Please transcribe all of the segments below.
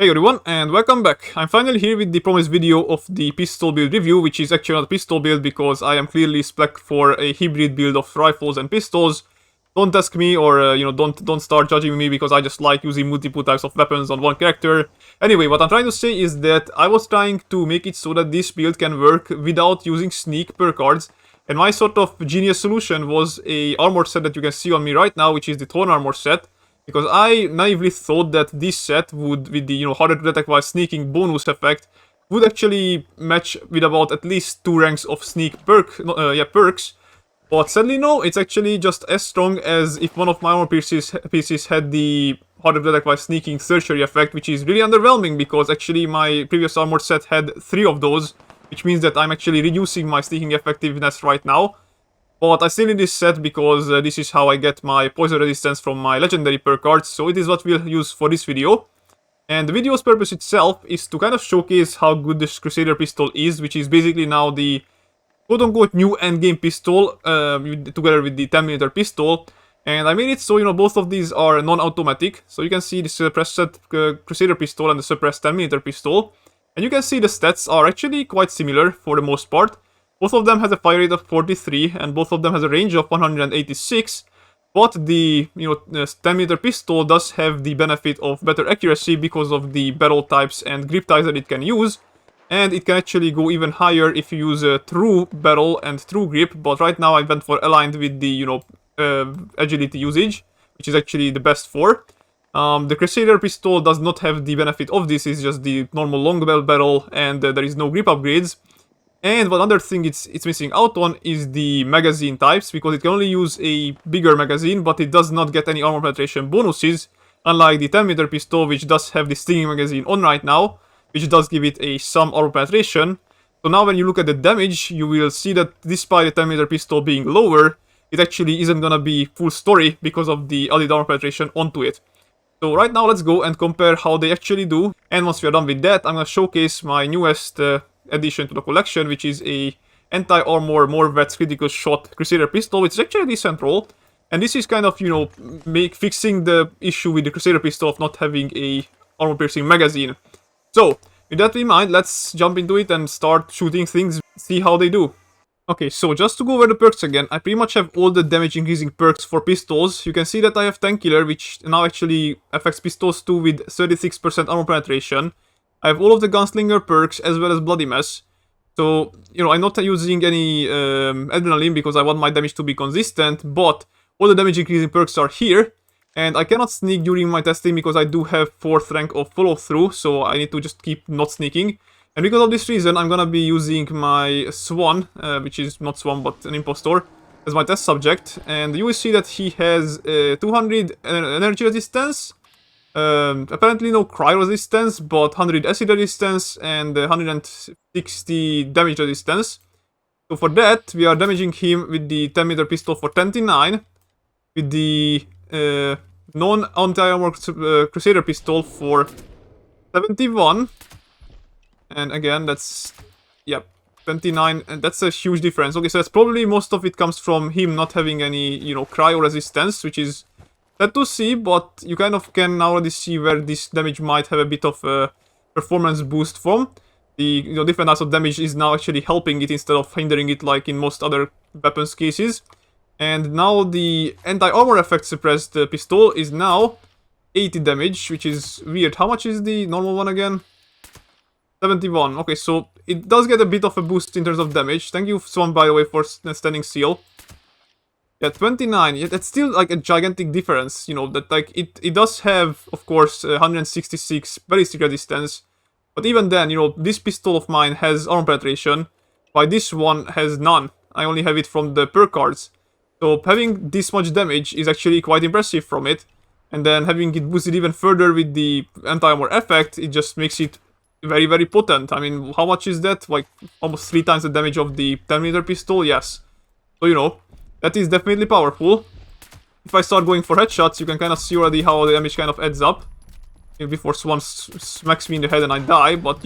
Hey everyone, and welcome back. I'm finally here with the promised video of the pistol build review, which is actually not a pistol build because I am clearly spec'd for a hybrid build of rifles and pistols. Don't ask me or, don't start judging me because I just like using multiple types of weapons on one character. Anyway, what I'm trying to say is that I was trying to make it so that this build can work without using sneak per cards. And my sort of genius solution was a armor set that you can see on me right now, which is the Torn Armor set. Because I naively thought that this set would, with the, harder to detect while sneaking bonus effect, would actually match with about at least 2 ranks of sneak perks. But sadly no, it's actually just as strong as if one of my armor pieces had the harder to detect while sneaking tertiary effect, which is really underwhelming because actually my previous armor set had 3 of those, which means that I'm actually reducing my sneaking effectiveness right now. But I still need this set because this is how I get my poison resistance from my legendary perk cards, so it is what we'll use for this video. And the video's purpose itself is to kind of showcase how good this Crusader Pistol is, which is basically now the quote-unquote new endgame pistol, together with the 10mm pistol. And I made it so, both of these are non-automatic, so you can see the suppressed Crusader Pistol and the suppressed 10mm pistol. And you can see the stats are actually quite similar for the most part. Both of them has a fire rate of 43, and both of them has a range of 186, but the 10mm pistol does have the benefit of better accuracy because of the barrel types and grip types that it can use, and it can actually go even higher if you use a true barrel and true grip, but right now I went for aligned with the, agility usage, which is actually the best for. The Crusader Pistol does not have the benefit of this, it's just the normal long barrel, and there is no grip upgrades. And one other thing it's missing out on is the magazine types, because it can only use a bigger magazine, but it does not get any armor penetration bonuses, unlike the 10mm pistol, which does have the stinging magazine on right now, which does give it some armor penetration. So now when you look at the damage, you will see that despite the 10mm pistol being lower, it actually isn't gonna be full story because of the added armor penetration onto it. So right now let's go and compare how they actually do, and once we are done with that, I'm gonna showcase my newest addition to the collection, which is a anti-armor Morvet's critical shot Crusader Pistol, which is actually a decent roll. And this is kind of, fixing the issue with the Crusader Pistol of not having a armor-piercing magazine. So, with that in mind, let's jump into it and start shooting things, see how they do. Okay, so just to go over the perks again, I pretty much have all the damage increasing perks for pistols. You can see that I have Tank Killer, which now actually affects pistols too with 36% armor penetration. I have all of the Gunslinger perks as well as Bloody Mess. So, I'm not using any Adrenaline because I want my damage to be consistent, but all the damage increasing perks are here. And I cannot sneak during my testing because I do have 4th rank of follow through, so I need to just keep not sneaking. And because of this reason, I'm gonna be using my Swan, which is not Swan but an Impostor, as my test subject. And you will see that he has 200 energy resistance. Apparently no cryo resistance, but 100 acid resistance and 160 damage resistance. So for that, we are damaging him with the 10mm pistol for 29, with the non-anti-armor Crusader Pistol for 71, and again that's, 29, and that's a huge difference. Okay, so that's probably most of it comes from him not having any, cryo resistance, which is sad to see, but you kind of can already see where this damage might have a bit of a performance boost from. The different types of damage is now actually helping it instead of hindering it like in most other weapons cases. And now the anti-armor effect suppressed pistol is now 80 damage, which is weird. How much is the normal one again? 71. Okay, so it does get a bit of a boost in terms of damage. Thank you, Swan, by the way, for standing seal. Yeah, 29, yeah, that's still like a gigantic difference, that like it does have, of course, 166 ballistic resistance, but even then, this pistol of mine has armor penetration, while this one has none. I only have it from the perk cards. So having this much damage is actually quite impressive from it, and then having it boosted even further with the anti-armor effect, it just makes it very, very potent. I mean, how much is that? Like, almost 3 times the damage of the 10mm pistol? Yes. So, that is definitely powerful. If I start going for headshots, you can kind of see already how the damage kind of adds up. Before Swan smacks me in the head and I die, but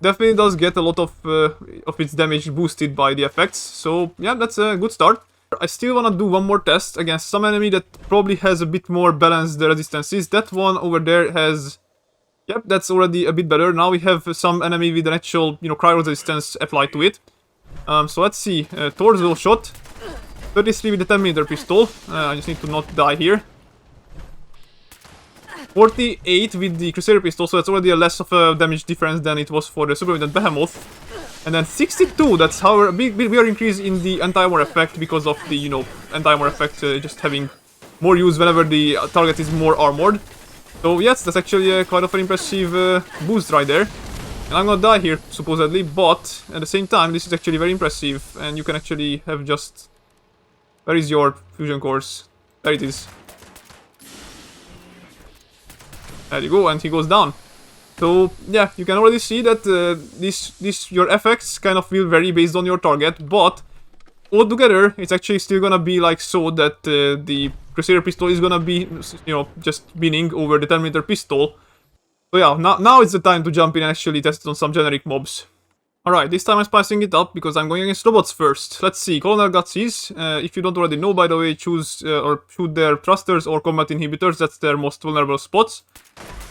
definitely does get a lot of its damage boosted by the effects. So yeah, that's a good start. I still wanna do one more test against some enemy that probably has a bit more balanced resistances. That one over there has Yep, that's already a bit better. Now we have some enemy with an actual, cryo resistance applied to it. So let's see. Torso shot. 33 with the 10mm pistol. I just need to not die here. 48 with the Crusader pistol, so that's already a less of a damage difference than it was for the Super Mutant Behemoth. And then 62, that's how a bigger increase in the anti-armor effect because of the, anti-armor effect just having more use whenever the target is more armored. So yes, that's actually quite of an impressive boost right there. And I'm gonna die here, supposedly, but at the same time, this is actually very impressive. And you can actually have just... Where is your fusion cores? There it is. There you go, and he goes down. So yeah, you can already see that your effects kind of will vary based on your target, but altogether it's actually still gonna be like so that the Crusader pistol is gonna be, just winning over the 10mm pistol. So yeah, now it's the time to jump in and actually test it on some generic mobs. Alright, this time I'm spicing it up because I'm going against robots first. Let's see, Colonel Gutsies. If you don't already know, by the way, choose or shoot their thrusters or combat inhibitors. That's their most vulnerable spots.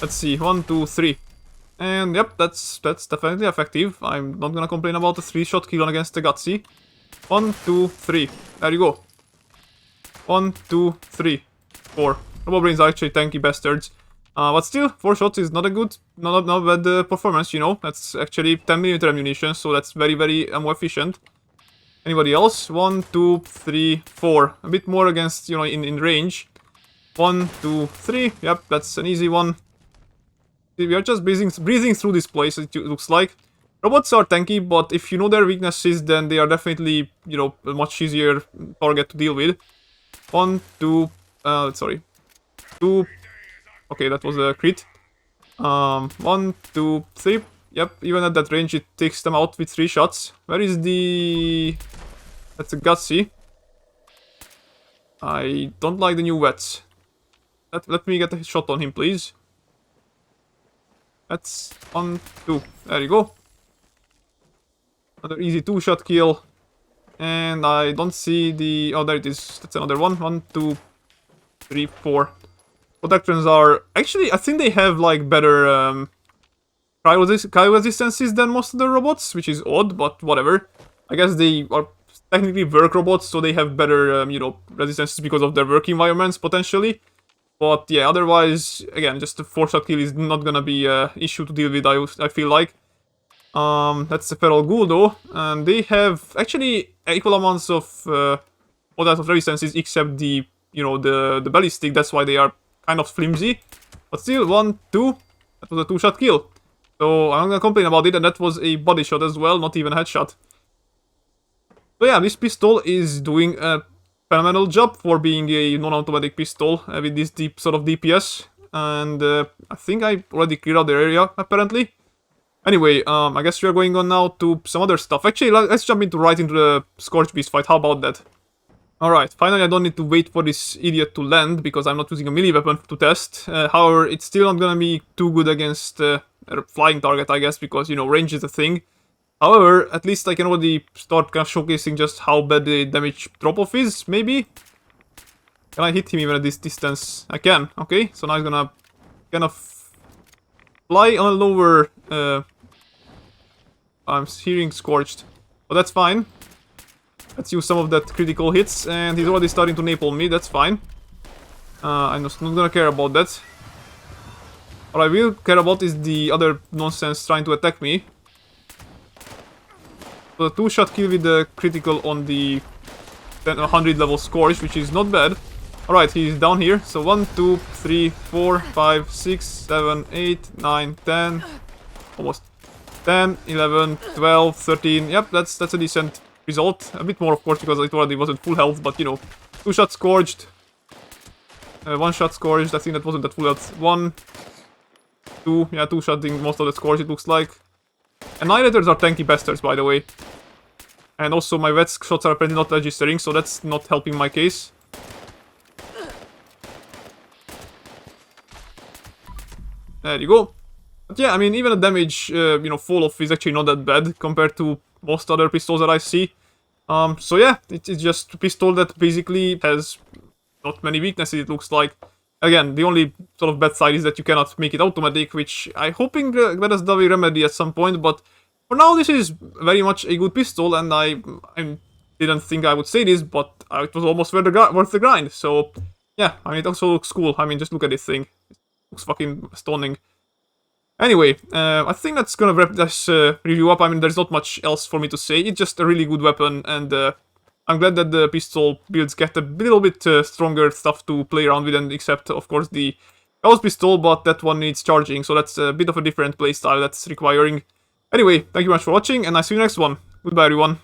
Let's see, 1, 2, 3. And yep, that's definitely effective. I'm not gonna complain about a 3-shot kill against the Gutsy. 1, 2, 3. There you go. 1, 2, 3, 4. Robobrains are actually tanky bastards. But still, 4 shots is not a good, not bad performance, That's actually 10mm ammunition, so that's very, very ammo efficient. Anybody else? 1, 2, 3, 4. A bit more against, in range. 1, 2, 3. Yep, that's an easy one. We are just breezing through this place, it looks like. Robots are tanky, but if you know their weaknesses, then they are definitely, a much easier target to deal with. 1, 2, sorry. 2. Okay, that was a crit. 1, 2, 3. Yep, even at that range, it takes them out with 3 shots. Where is the... That's a Gutsy. I don't like the new wets. Let me get a shot on him, please. That's 1, 2. There you go. Another easy 2-shot kill. And I don't see the... Oh, there it is. That's another one. 1, 2, 3, 4. Protections are... Actually, I think they have, like, better cryo resistances than most of the robots, which is odd, but whatever. I guess they are technically work robots, so they have better, resistances because of their work environments, potentially. But yeah, otherwise, again, just a 4-shot kill is not gonna be an issue to deal with, I feel like. That's the Feral Ghoul, though, and they have actually equal amounts of all that of resistances, except the, the ballistic. That's why they are kind of flimsy. But still, 1, 2, that was a 2-shot kill. So I'm not gonna complain about it, and that was a body shot as well, not even a headshot. So yeah, this pistol is doing a phenomenal job for being a non-automatic pistol with this deep sort of DPS. And I think I already cleared out the area, apparently. Anyway, I guess we are going on now to some other stuff. Actually, let's jump right into the Scorch Beast fight. How about that? Alright, finally I don't need to wait for this idiot to land, because I'm not using a melee weapon to test. However, it's still not gonna be too good against a flying target, I guess, because, range is a thing. However, at least I can already start kind of showcasing just how bad the damage drop-off is, maybe? Can I hit him even at this distance? I can, okay. So now he's gonna kind of fly on a lower... I'm hearing Scorched, but that's fine. Let's use some of that critical hits, and he's already starting to napalm me, that's fine. I'm just not gonna care about that. What I will care about is the other nonsense trying to attack me. So the 2-shot kill with the critical on the 100 level Scorch, which is not bad. Alright, he's down here. So 1, 2, 3, 4, 5, 6, 7, 8, 9, 10. Almost. 10, 11, 12, 13. Yep, that's a decent result. A bit more, of course, because it already wasn't full health, but 2-shot Scorched. 1-shot Scorched. I think that wasn't that full health. 1, 2. Yeah, 2-shotting most of the Scorch, it looks like. Annihilators are tanky bastards, by the way. And also my wet shots are apparently not registering, so that's not helping my case. There you go. But yeah, I mean, even the damage, fall off is actually not that bad compared to most other pistols that I see. So yeah, it's just a pistol that basically has not many weaknesses, it looks like. Again, the only sort of bad side is that you cannot make it automatic, which I'm hoping Gladys will remedy at some point, but for now this is very much a good pistol, and I didn't think I would say this, but it was almost worth the grind, so yeah, I mean, it also looks cool. I mean, just look at this thing. It looks fucking stunning. Anyway, I think that's gonna wrap this review up. I mean, there's not much else for me to say. It's just a really good weapon, and I'm glad that the pistol builds get a little bit stronger stuff to play around with, and except, of course, the Gauss pistol, but that one needs charging, so that's a bit of a different playstyle that's requiring. Anyway, thank you very much for watching, and I see you next one. Goodbye, everyone.